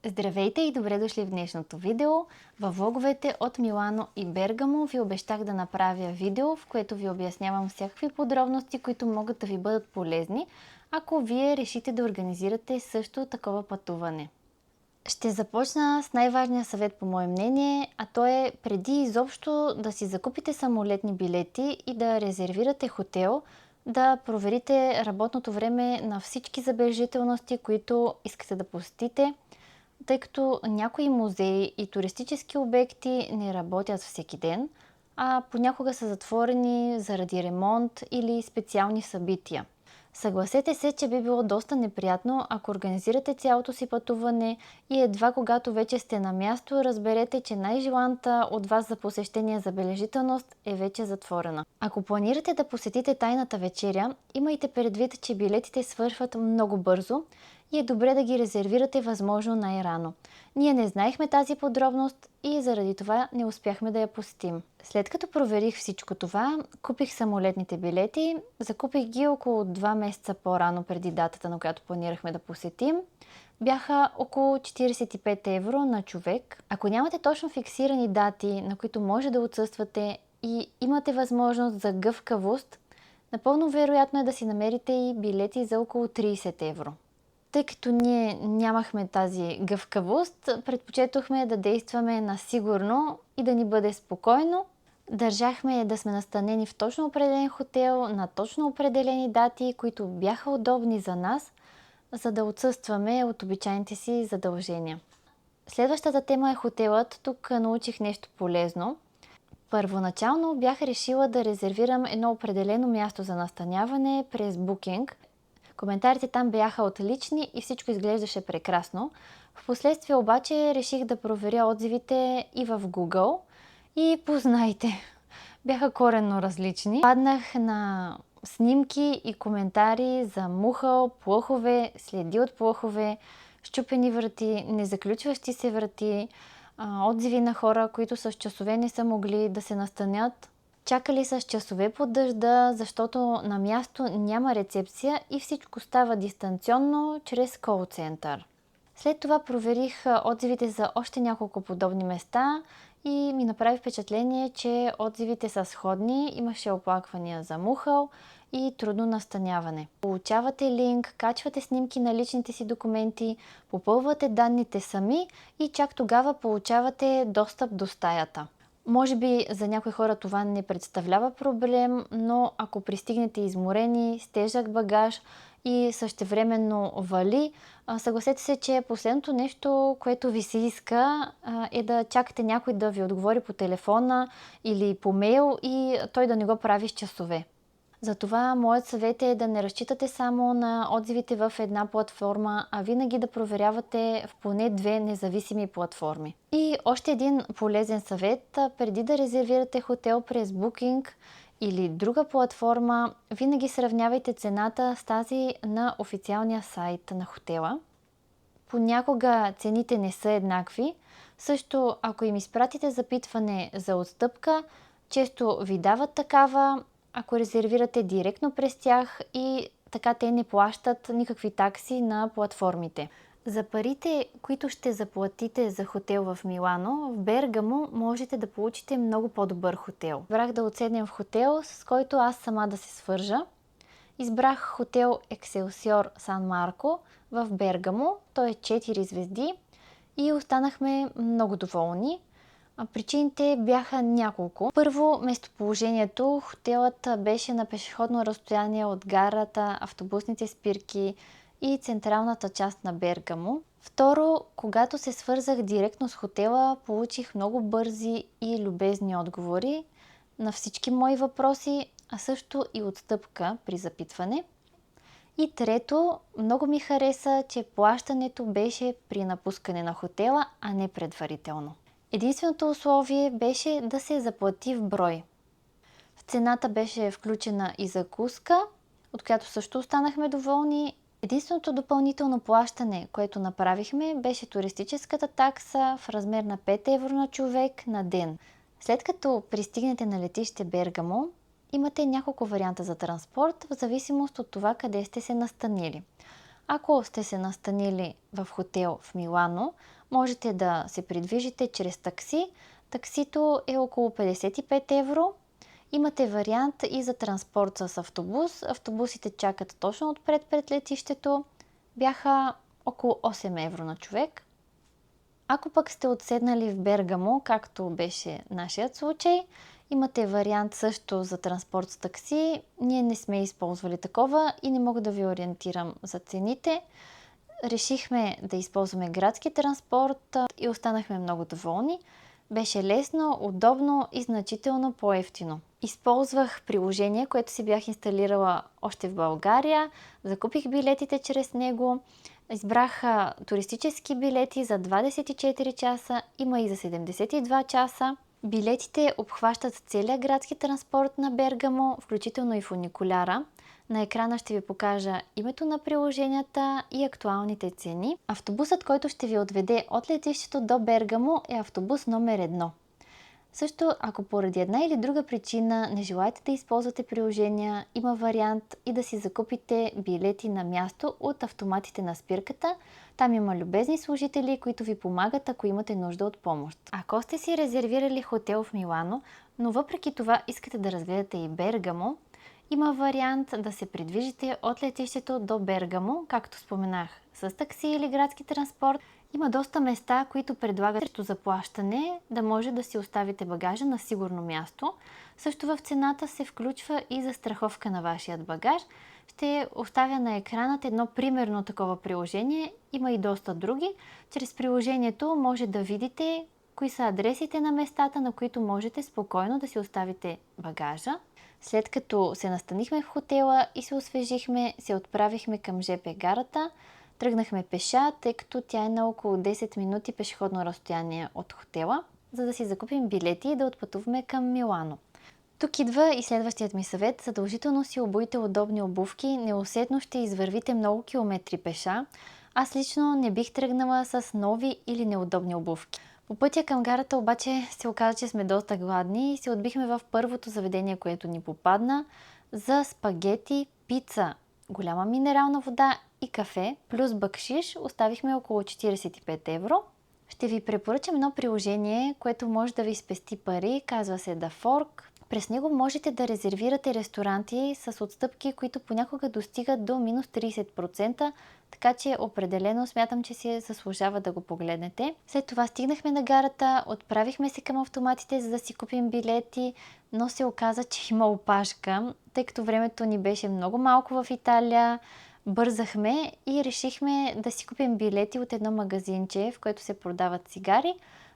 Здравейте и добре дошли в днешното видео. Във влоговете от Милано и Бергамо ви обещах да направя видео, в което ви обяснявам всякакви подробности, които могат да ви бъдат полезни, ако вие решите да организирате също такова пътуване. Ще започна с най-важния съвет по мое мнение, а то е преди изобщо да си закупите самолетни билети и да резервирате хотел, да проверите работното време на всички забележителности, които искате да посетите, тъй като някои музеи и туристически обекти не работят всеки ден, а понякога са затворени заради ремонт или специални събития. Съгласете се, че би било доста неприятно, ако организирате цялото си пътуване и едва когато вече сте на място, разберете, че най-желаната от вас за посещение забележителност е вече затворена. Ако планирате да посетите тайната вечеря, имайте предвид, че билетите свършват много бързо и е добре да ги резервирате възможно най-рано. Ние не знаехме тази подробност и заради това не успяхме да я посетим. След като проверих всичко това, купих самолетните билети, закупих ги около 2 месеца по-рано преди датата, на която планирахме да посетим. Бяха около 45 евро на човек. Ако нямате точно фиксирани дати, на които може да отсъствате и имате възможност за гъвкавост, напълно вероятно е да си намерите и билети за около 30 евро. Тъй като ние нямахме тази гъвкавост, предпочетохме да действаме на сигурно и да ни бъде спокойно. Държахме да сме настанени в точно определен хотел на точно определени дати, които бяха удобни за нас, за да отсъстваме от обичайните си задължения. Следващата тема е хотелът. Тук научих нещо полезно. Първоначално бях решила да резервирам едно определено място за настаняване през Booking. Коментарите там бяха отлични и всичко изглеждаше прекрасно. Впоследствие обаче реших да проверя отзивите и в Google и познайте, бяха коренно различни. Паднах на снимки и коментари за мухъл, плъхове, следи от плъхове, счупени врати, незаключващи се врати, отзиви на хора, които с часове не са могли да се настанят. Чакали с часове под дъжда, защото на място няма рецепция и всичко става дистанционно чрез кол-център. След това проверих отзивите за още няколко подобни места и ми направи впечатление, че отзивите са сходни. Имаше оплаквания за мухъл и трудно настаняване. Получавате линк, качвате снимки на личните си документи, попълвате данните сами и чак тогава получавате достъп до стаята. Може би за някои хора това не представлява проблем, но ако пристигнете изморени, с тежък багаж и същевременно вали, съгласете се, че последното нещо, което ви се иска, е да чакате някой да ви отговори по телефона или по мейл и той да не го прави с часове. Затова моят съвет е да не разчитате само на отзивите в една платформа, а винаги да проверявате в поне 2 независими платформи. И още един полезен съвет: преди да резервирате хотел през Booking или друга платформа, винаги сравнявайте цената с тази на официалния сайт на хотела. Понякога цените не са еднакви. Също, ако им изпратите запитване за отстъпка, често ви дават такава, ако резервирате директно през тях, и така те не плащат никакви такси на платформите. За парите, които ще заплатите за хотел в Милано, в Бергамо можете да получите много по-добър хотел. Избрах да отседнем в хотел, с който аз сама да се свържа. Избрах хотел Excelsior Сан Марко в Бергамо. Той е 4 звезди и останахме много доволни. Причините бяха няколко. Първо, местоположението. Хотелът беше на пешеходно разстояние от гарата, автобусните спирки и централната част на Бергамо. Второ, когато се свързах директно с хотела, получих много бързи и любезни отговори на всички мои въпроси, а също и отстъпка при запитване. И трето, много ми хареса, че плащането беше при напускане на хотела, а не предварително. Единственото условие беше да се заплати в брой. В цената беше включена и закуска, от която също останахме доволни. Единственото допълнително плащане, което направихме, беше туристическата такса в размер на 5 евро на човек на ден. След като пристигнете на летище Бергамо, имате няколко варианта за транспорт, в зависимост от това къде сте се настанили. Ако сте се настанили в хотел в Милано, можете да се придвижите чрез такси. Таксито е около 55 евро. Имате вариант и за транспорт с автобус. Автобусите чакат точно отпред пред летището. Бяха около 8 евро на човек. Ако пък сте отседнали в Бергамо, както беше нашият случай, имате вариант също за транспорт с такси. Ние не сме използвали такова и не мога да ви ориентирам за цените. Решихме да използваме градски транспорт и останахме много доволни. Беше лесно, удобно и значително по-евтино. Използвах приложение, което си бях инсталирала още в България. Закупих билетите чрез него. Избрах туристически билети за 24 часа, има и за 72 часа. Билетите обхващат целия градски транспорт на Бергамо, включително и фуникуляра. На екрана ще ви покажа името на приложенията и актуалните цени. Автобусът, който ще ви отведе от летището до Бергамо, е автобус номер 1. Също, ако поради една или друга причина не желаете да използвате приложения, има вариант и да си закупите билети на място от автоматите на спирката. Там има любезни служители, които ви помагат, ако имате нужда от помощ. Ако сте си резервирали хотел в Милано, но въпреки това искате да разгледате и Бергамо, има вариант да се придвижите от летището до Бергамо, както споменах, с такси или градски транспорт. Има доста места, които предлагат срещу заплащане да може да си оставите багажа на сигурно място. Също в цената се включва и застраховка на вашият багаж. Ще оставя на екранът едно примерно такова приложение. Има и доста други. Чрез приложението може да видите кои са адресите на местата, на които можете спокойно да си оставите багажа. След като се настанихме в хотела и се освежихме, се отправихме към ЖП гарата. Тръгнахме пеша, тъй като тя е на около 10 минути пешеходно разстояние от хотела, за да си закупим билети и да отпътуваме към Милано. Тук идва и следващият ми съвет. Задължително си обуйте удобни обувки, неусетно ще извървите много километри пеша. Аз лично не бих тръгнала с нови или неудобни обувки. По пътя към гарата обаче се оказа, че сме доста гладни и се отбихме в първото заведение, което ни попадна за спагети, пица, голяма минерална вода и кафе, плюс бакшиш. Оставихме около 45 евро. Ще ви препоръчам едно приложение, което може да ви спести пари, казва се The Fork. През него можете да резервирате ресторанти с отстъпки, които понякога достигат до минус 30%, така че определено смятам, че си заслужава да го погледнете. След това стигнахме на гарата, отправихме се към автоматите, за да си купим билети, но се оказа, че има опашка, тъй като времето ни беше много малко в Италия. Бързахме и решихме да си купим билети от едно магазинче, в което се продават цигари.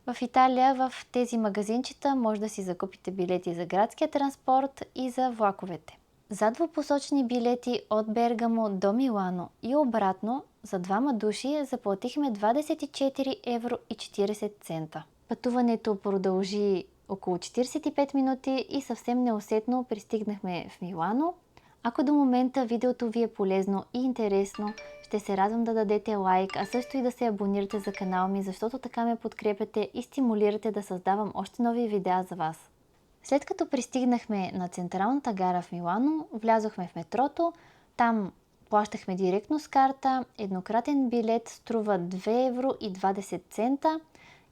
В Италия в тези магазинчета може да си закупите билети за градския транспорт и за влаковете. За двупосочни билети от Бергамо до Милано и обратно за двама души заплатихме 24 евро и 40 цента. Пътуването продължи около 45 минути и съвсем неусетно пристигнахме в Милано. Ако до момента видеото ви е полезно и интересно, ще се радвам да дадете лайк, а също и да се абонирате за канала ми, защото така ме подкрепяте и стимулирате да създавам още нови видеа за вас. След като пристигнахме на централната гара в Милано, влязохме в метрото, там плащахме директно с карта, еднократен билет струва 2 евро и 20 цента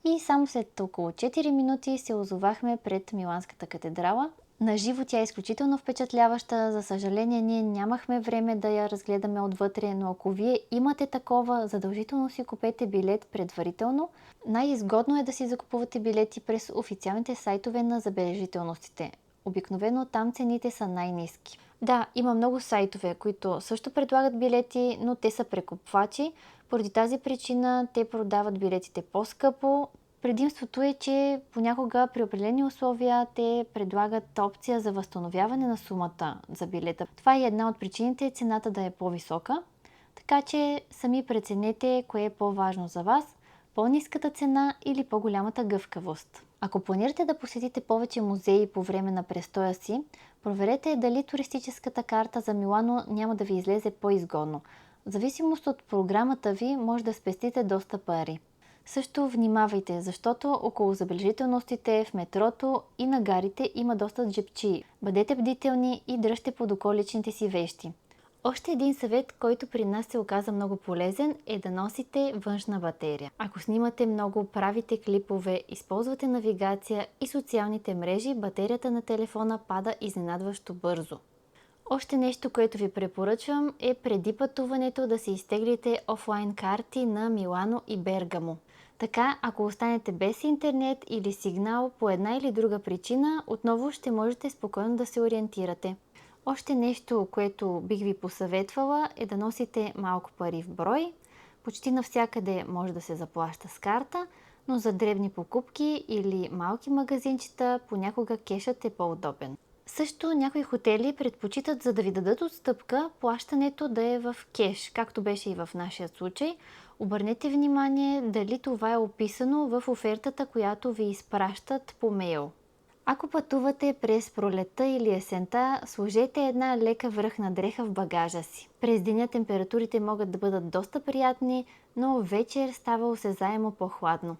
и само след около 4 минути се озовахме пред Миланската катедрала. На живо тя е изключително впечатляваща. За съжаление, ние нямахме време да я разгледаме отвътре, но ако вие имате такова, задължително си купете билет предварително. Най-изгодно е да си закупувате билети през официалните сайтове на забележителностите. Обикновено там цените са най-ниски. Да, има много сайтове, които също предлагат билети, но те са прекупвачи. Поради тази причина те продават билетите по-скъпо. Предимството е, че понякога при определени условия те предлагат опция за възстановяване на сумата за билета. Това е една от причините цената да е по-висока, така че сами преценете кое е по-важно за вас – по-ниската цена или по-голямата гъвкавост. Ако планирате да посетите повече музеи по време на престоя си, проверете дали туристическата карта за Милано няма да ви излезе по-изгодно. В зависимост от програмата ви може да спестите доста пари. Също внимавайте, защото около забележителностите в метрото и на гарите има доста джебчии. Бъдете бдителни и дръжте под око личните си вещи. Още един съвет, който при нас се оказа много полезен, е да носите външна батерия. Ако снимате много, правите клипове, използвате навигация и социалните мрежи, батерията на телефона пада изненадващо бързо. Още нещо, което ви препоръчвам, е преди пътуването да си изтеглите офлайн карти на Милано и Бергамо. Така, ако останете без интернет или сигнал по една или друга причина, отново ще можете спокойно да се ориентирате. Още нещо, което бих ви посъветвала, е да носите малко пари в брой. Почти навсякъде може да се заплаща с карта, но за дребни покупки или малки магазинчета понякога кешът е по-удобен. Също някои хотели предпочитат, за да ви дадат отстъпка, плащането да е в кеш, както беше и в нашия случай. Обърнете внимание дали това е описано в офертата, която ви изпращат по мейл. Ако пътувате през пролетта или есента, сложете една лека връхна дреха в багажа си. През деня температурите могат да бъдат доста приятни, но вечер става осезаемо по-хладно.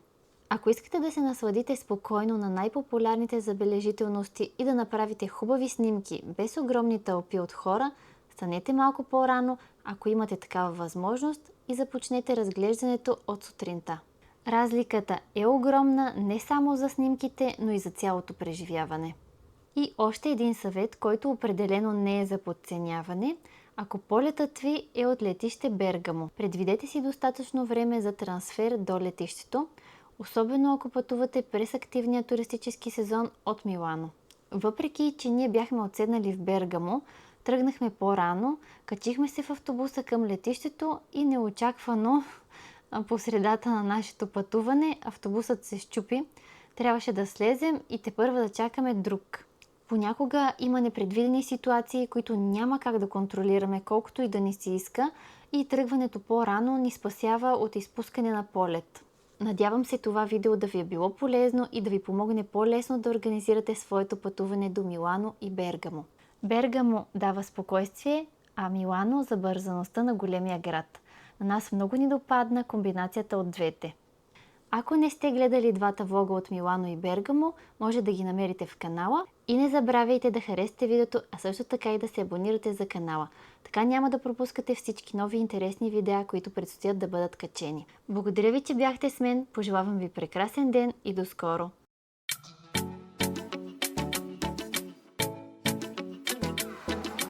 Ако искате да се насладите спокойно на най-популярните забележителности и да направите хубави снимки без огромни тълпи от хора, станете малко по-рано, ако имате такава възможност, и започнете разглеждането от сутринта. Разликата е огромна не само за снимките, но и за цялото преживяване. И още един съвет, който определено не е за подценяване. Ако полетът ви е от летище Бергамо, предвидете си достатъчно време за трансфер до летището, особено ако пътувате през активния туристически сезон от Милано. Въпреки че ние бяхме отседнали в Бергамо, тръгнахме по-рано, качихме се в автобуса към летището и неочаквано по средата на нашето пътуване автобусът се счупи. Трябваше да слезем и тепърва да чакаме друг. Понякога има непредвидени ситуации, които няма как да контролираме колкото и да ни се иска, и тръгването по-рано ни спасява от изпускане на полет. Надявам се това видео да ви е било полезно и да ви помогне по-лесно да организирате своето пътуване до Милано и Бергамо. Бергамо дава спокойствие, а Милано забързаността на големия град. На нас много ни допадна комбинацията от двете. Ако не сте гледали двата влога от Милано и Бергамо, може да ги намерите в канала и не забравяйте да харесате видеото, а също така и да се абонирате за канала. Така няма да пропускате всички нови интересни видеа, които предстоят да бъдат качени. Благодаря ви, че бяхте с мен, пожелавам ви прекрасен ден и до скоро!